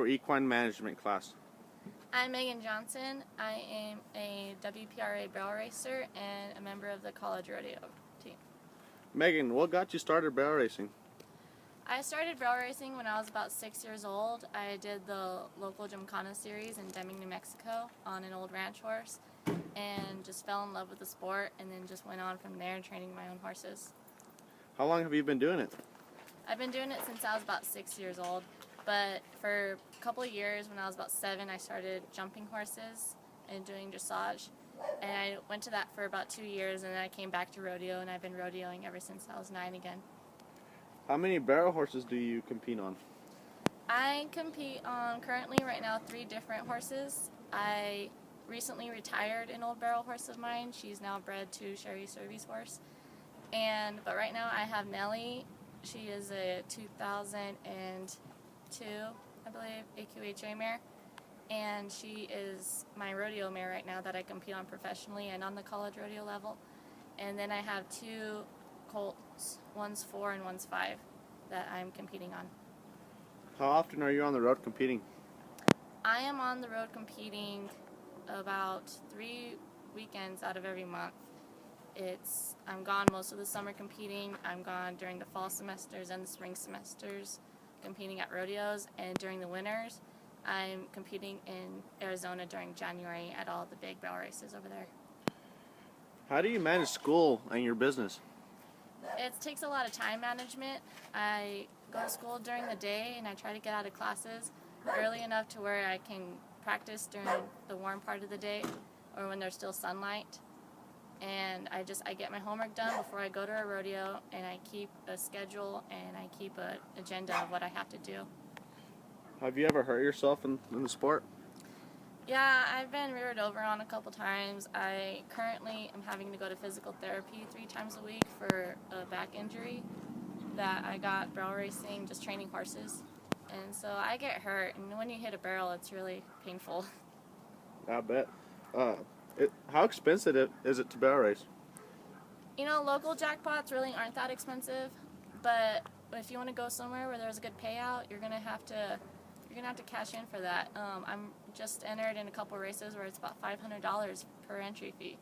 for equine management class? I'm Meghan Johnson. I am a WPRA barrel racer and a member of the college rodeo team. Meghan, what got you started barrel racing? I started barrel racing when I was about 6 years old. I did the local Gymkhana series in Deming, New Mexico on an old ranch horse and just fell in love with the sport and then just went on from there training my own horses. How long have you been doing it? I've been doing it since I was about 6 years old, but for a couple of years when I was about 7 I started jumping horses and doing dressage, and I went to that for about 2 years and then I came back to rodeo and I've been rodeoing ever since I was 9 again. How many barrel horses do you compete on? I compete on currently right now 3 different horses. I recently retired an old barrel horse of mine. She's now bred to Sherry Survey's horse. But right now I have Nellie. She is a 2002, I believe, AQHA mare. And she is my rodeo mare right now that I compete on professionally and on the college rodeo level. And then I have 2 colts, one's 4 and one's 5, that I'm competing on. How often are you on the road competing? I am on the road competing about 3 weekends out of every month. I'm gone most of the summer competing. I'm gone during the fall semesters and the spring semesters competing at rodeos, and during the winters I'm competing in Arizona during January at all the big barrel races over there. How do you manage school and your business? It takes a lot of time management. I go to school during the day and I try to get out of classes early enough to where I can practice during the warm part of the day or when there's still sunlight. And I get my homework done before I go to a rodeo, and I keep a schedule and I keep an agenda of what I have to do. Have you ever hurt yourself in the sport? Yeah, I've been reared over on a couple times. I currently am having to go to physical therapy 3 times a week for a back injury that I got barrel racing, just training horses. And so I get hurt, and when you hit a barrel, it's really painful. I bet. How expensive is it to barrel race? You know, local jackpots really aren't that expensive, but if you want to go somewhere where there's a good payout, you're gonna have to cash in for that. I'm just entered in a couple races where it's about $500 per entry fee,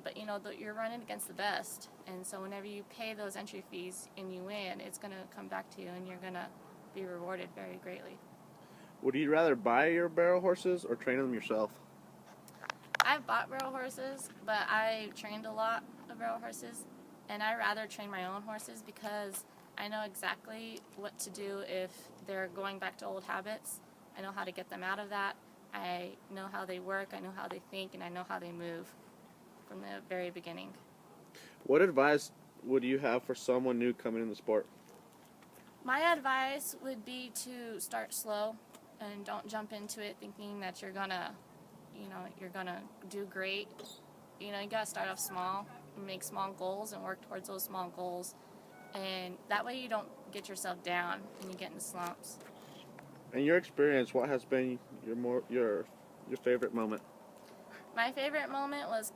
but you know you're running against the best, and so whenever you pay those entry fees and you win, it's gonna come back to you, and you're gonna be rewarded very greatly. Would you rather buy your barrel horses or train them yourself? I've bought barrel horses, but I trained a lot of barrel horses, and I rather train my own horses because I know exactly what to do if they're going back to old habits. I know how to get them out of that. I know how they work, I know how they think, and I know how they move from the very beginning. What advice would you have for someone new coming in the sport? My advice would be to start slow and don't jump into it thinking that you're gonna do great. You gotta start off small, make small goals and work towards those small goals, and that way you don't get yourself down and you get into slumps. In your experience, what has been your favorite moment? My favorite moment was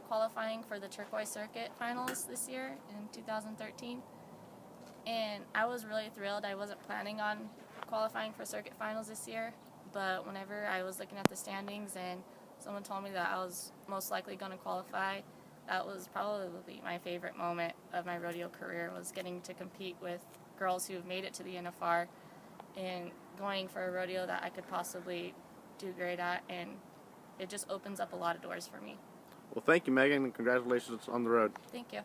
qualifying for the Turquoise Circuit finals this year in 2013, and I was really thrilled. I wasn't planning on qualifying for circuit finals this year, but whenever I was looking at the standings and someone told me that I was most likely going to qualify, that was probably my favorite moment of my rodeo career, was getting to compete with girls who have made it to the NFR and going for a rodeo that I could possibly do great at, and it just opens up a lot of doors for me. Well, thank you, Meghan, and congratulations on the road. Thank you.